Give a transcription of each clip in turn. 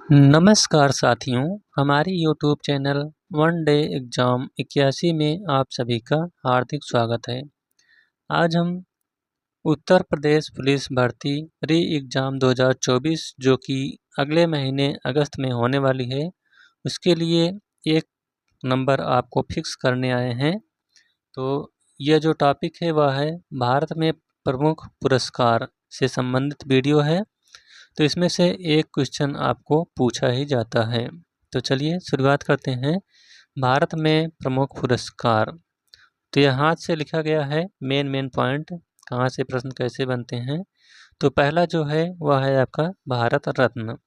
नमस्कार साथियों, हमारी YouTube channel one day exam 81 में आप सभी का हार्दिक स्वागत है। आज हम उत्तर प्रदेश पुलिस भर्ती री एग्ज़ाम 2024 जो कि अगले महीने अगस्त में होने वाली है, उसके लिए एक नंबर आपको फिक्स करने आए हैं। तो यह जो टॉपिक है वह है भारत में प्रमुख पुरस्कार से संबंधित वीडियो है। तो इसमें से एक क्वेश्चन आपको पूछा ही जाता है। तो चलिए शुरुआत करते हैं। भारत में प्रमुख पुरस्कार, तो यह हाथ से लिखा गया है। मेन पॉइंट कहाँ से प्रश्न कैसे बनते हैं। तो पहला जो है वह है आपका भारत रत्न।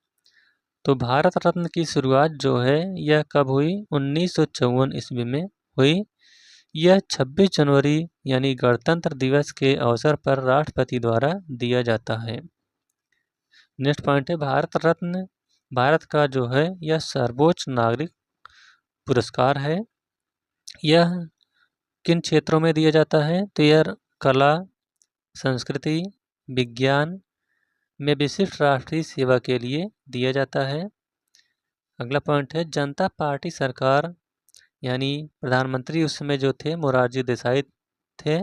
तो भारत रत्न की शुरुआत जो है यह कब हुई? 1954 ईस्वी में हुई। यह 26 जनवरी यानी गणतंत्र दिवस के अवसर पर राष्ट्रपति द्वारा दिया जाता है। नेक्स्ट पॉइंट है भारत रत्न भारत का जो है यह सर्वोच्च नागरिक पुरस्कार है। यह किन क्षेत्रों में दिया जाता है? तो यह कला, संस्कृति, विज्ञान में विशिष्ट राष्ट्रीय सेवा के लिए दिया जाता है। अगला पॉइंट है जनता पार्टी सरकार यानी प्रधानमंत्री उस समय जो थे मोरारजी देसाई थे,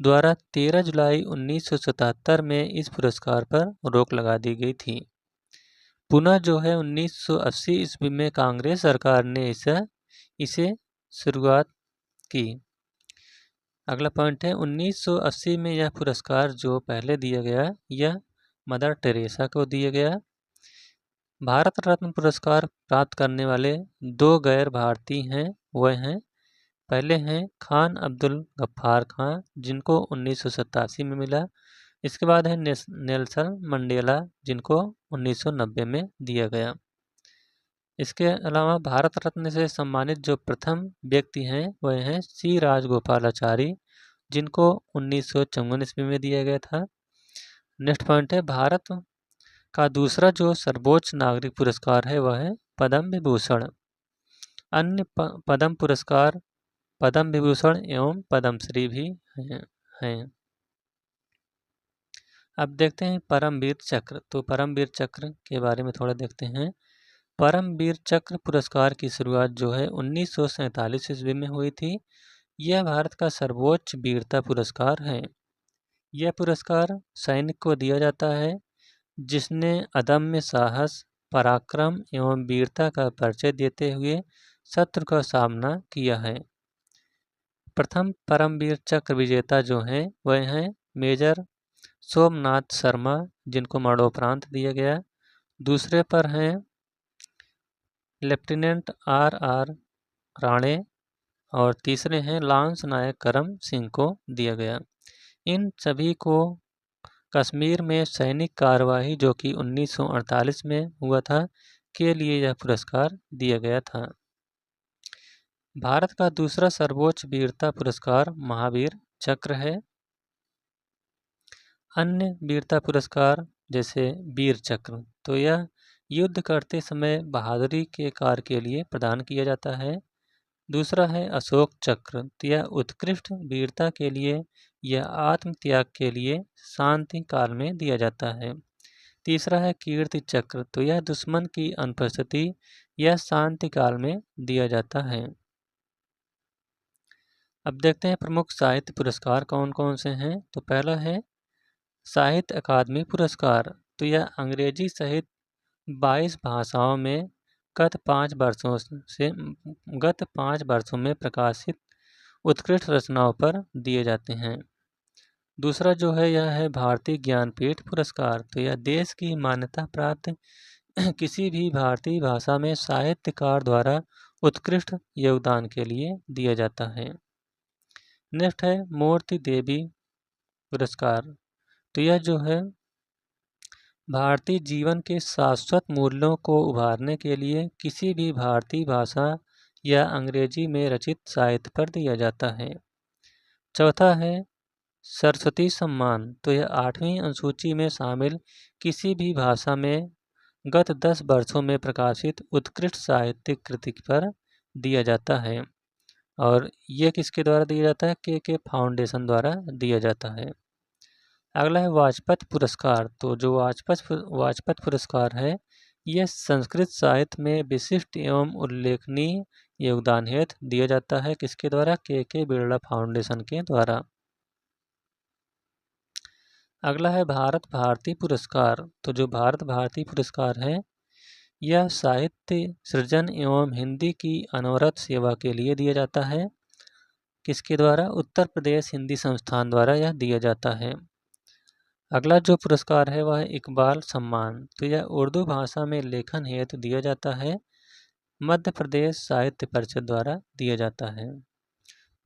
द्वारा 13 जुलाई 1977 में इस पुरस्कार पर रोक लगा दी गई थी। पुनः जो है 1980 ईस्वी में कांग्रेस सरकार ने इसे शुरुआत की। अगला पॉइंट है 1980 में यह पुरस्कार जो पहले दिया गया यह मदर टेरेसा को दिया गया। भारत रत्न पुरस्कार प्राप्त करने वाले दो गैर भारतीय हैं, वह हैं पहले हैं खान अब्दुल गफ्फार खान जिनको 1987 में मिला। इसके बाद है नेल्सन मंडेला जिनको 1990 में दिया गया। इसके अलावा भारत रत्न से सम्मानित जो प्रथम व्यक्ति हैं वह हैं सी राजगोपालाचारी जिनको 1954 ईस्वी में दिया गया था। नेक्स्ट पॉइंट है भारत का दूसरा जो सर्वोच्च नागरिक पुरस्कार है वह है पद्म विभूषण। अन्य पद्म पुरस्कार पद्म विभूषण एवं पद्मश्री भी हैं। अब देखते हैं परमवीर चक्र। तो परमवीर चक्र के बारे में थोड़ा देखते हैं। परमवीर चक्र पुरस्कार की शुरुआत जो है 1947 ईस्वी में हुई थी। यह भारत का सर्वोच्च वीरता पुरस्कार है। यह पुरस्कार सैनिक को दिया जाता है जिसने अदम्य साहस, पराक्रम एवं वीरता का परिचय देते हुए शत्रु का सामना किया है। प्रथम परमवीर चक्र विजेता जो हैं वह हैं मेजर सोमनाथ शर्मा जिनको मरणोपरांत दिया गया। दूसरे पर हैं लेफ्टिनेंट आर राणे और तीसरे हैं लांस नायक करम सिंह को दिया गया। इन सभी को कश्मीर में सैनिक कार्यवाही जो कि 1948 में हुआ था के लिए यह पुरस्कार दिया गया था। भारत का दूसरा सर्वोच्च वीरता पुरस्कार महावीर चक्र है। अन्य वीरता पुरस्कार जैसे वीर चक्र तो यह युद्ध करते समय बहादुरी के कार्य के लिए प्रदान किया जाता है। दूसरा है अशोक चक्र, तो यह उत्कृष्ट वीरता के लिए या आत्म त्याग के लिए शांति काल में दिया जाता है। तीसरा है कीर्ति चक्र, तो यह दुश्मन की अनुपस्थिति या शांति काल में दिया जाता है। अब देखते हैं प्रमुख साहित्य पुरस्कार कौन कौन से हैं। तो पहला है साहित्य अकादमी पुरस्कार, तो यह अंग्रेजी सहित 22 भाषाओं में गत 5 वर्षों में प्रकाशित उत्कृष्ट रचनाओं पर दिए जाते हैं। दूसरा जो है यह है भारतीय ज्ञानपीठ पुरस्कार, तो यह देश की मान्यता प्राप्त किसी भी भारतीय भाषा में साहित्यकार द्वारा उत्कृष्ट योगदान के लिए दिया जाता है। नेक्स्ट है मूर्ति देवी पुरस्कार, तो यह जो है भारतीय जीवन के शाश्वत मूल्यों को उभारने के लिए किसी भी भारतीय भाषा या अंग्रेजी में रचित साहित्य पर दिया जाता है। चौथा है सरस्वती सम्मान, तो यह 8वीं अनुसूची में शामिल किसी भी भाषा में गत 10 वर्षों में प्रकाशित उत्कृष्ट साहित्यिक कृति पर दिया जाता है और यह किसके द्वारा दिया जाता है? के फाउंडेशन द्वारा दिया जाता है। अगला है वाजपेयी पुरस्कार, तो जो वाजपेयी पुरस्कार है यह संस्कृत साहित्य में विशिष्ट एवं उल्लेखनीय योगदान हेतु दिया जाता है। किसके द्वारा? के बिरला फाउंडेशन के द्वारा। अगला है भारत भारती पुरस्कार। तो जो भारत भारती पुरस्कार है यह साहित्य सृजन एवं हिंदी की अनवरत सेवा के लिए दिया जाता है। किसके द्वारा? उत्तर प्रदेश हिंदी संस्थान द्वारा यह दिया जाता है। अगला जो पुरस्कार है वह है इकबाल सम्मान। तो यह उर्दू भाषा में लेखन हेतु दिया जाता है। मध्य प्रदेश साहित्य परिषद द्वारा दिया जाता है।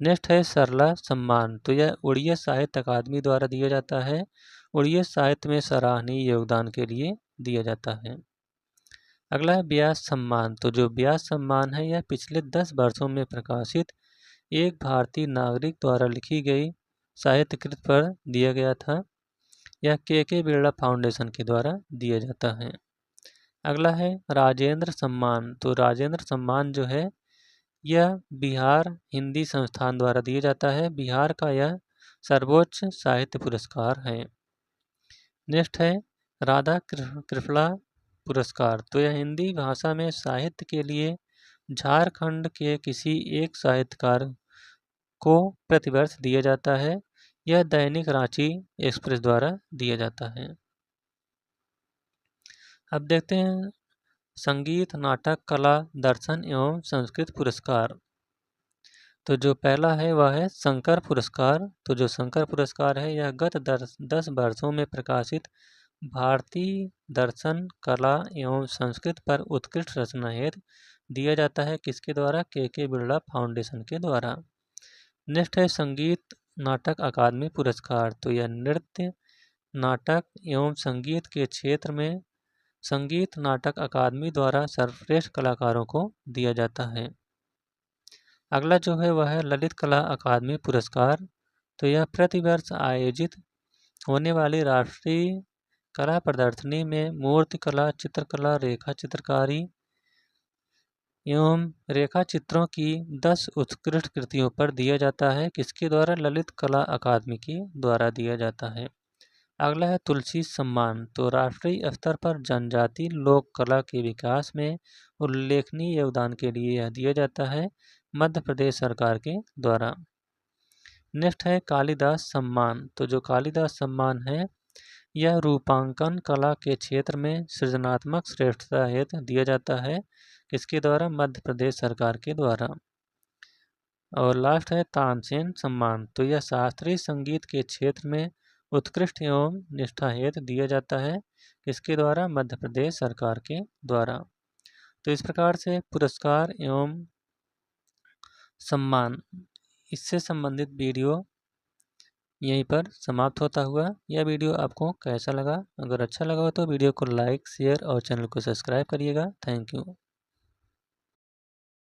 नेक्स्ट है सरला सम्मान। तो यह उड़िया साहित्य अकादमी द्वारा दिया जाता है। उड़िया साहित्य में सराहनीय योगदान के लिए दिया जाता है। अगला है व्यास सम्मान। तो जो व्यास सम्मान है यह पिछले 10 वर्षों में प्रकाशित एक भारतीय नागरिक द्वारा लिखी गई साहित्य कृत पर दिया गया था। यह के बिरला फाउंडेशन के द्वारा दिया जाता है। अगला है राजेंद्र सम्मान। तो राजेंद्र सम्मान जो है यह बिहार हिंदी संस्थान द्वारा दिया जाता है। बिहार का यह सर्वोच्च साहित्य पुरस्कार है। नेक्स्ट है राधा कृपला पुरस्कार। तो यह हिंदी भाषा में साहित्य के लिए झारखंड के किसी एक साहित्यकार को प्रतिवर्ष दिया जाता है। यह दैनिक रांची एक्सप्रेस द्वारा दिया जाता है। अब देखते हैं संगीत नाटक कला दर्शन एवं संस्कृत पुरस्कार। तो जो पहला है वह है शंकर पुरस्कार। तो जो शंकर पुरस्कार है यह गत 10 वर्षों में प्रकाशित भारतीय दर्शन कला एवं संस्कृत पर उत्कृष्ट रचना हेतु दिया जाता है। किसके द्वारा? के बिरला फाउंडेशन के द्वारा। नेक्स्ट है संगीत नाटक अकादमी पुरस्कार। तो यह नृत्य नाटक एवं संगीत के क्षेत्र में संगीत नाटक अकादमी द्वारा सर्वश्रेष्ठ कलाकारों को दिया जाता है। अगला जो है वह है ललित कला अकादमी पुरस्कार। तो यह प्रतिवर्ष आयोजित होने वाली राष्ट्रीय कला प्रदर्शनी में मूर्ति कला, चित्रकला, रेखा चित्रकारी एवं रेखा चित्रों की 10 उत्कृष्ट कृतियों पर दिया जाता है। किसके द्वारा? ललित कला अकादमी के द्वारा दिया जाता है। अगला है तुलसी सम्मान। तो राष्ट्रीय स्तर पर जनजाति लोक कला के विकास में उल्लेखनीय योगदान के लिए यह दिया जाता है मध्य प्रदेश सरकार के द्वारा। नेक्स्ट है कालिदास सम्मान। तो जो कालिदास सम्मान है यह रूपांकन कला के क्षेत्र में सृजनात्मक श्रेष्ठता हेतु दिया जाता है। किसके द्वारा? मध्य प्रदेश सरकार के द्वारा। और लास्ट है तानसेन सम्मान। तो यह शास्त्रीय संगीत के क्षेत्र में उत्कृष्ट एवं निष्ठा हेतु दिया जाता है। किसके द्वारा? मध्य प्रदेश सरकार के द्वारा। तो इस प्रकार से पुरस्कार एवं सम्मान इससे संबंधित वीडियो यहीं पर समाप्त होता हुआ। यह वीडियो आपको कैसा लगा? अगर अच्छा लगा हो तो वीडियो को लाइक शेयर और चैनल को सब्सक्राइब करिएगा। Thank you.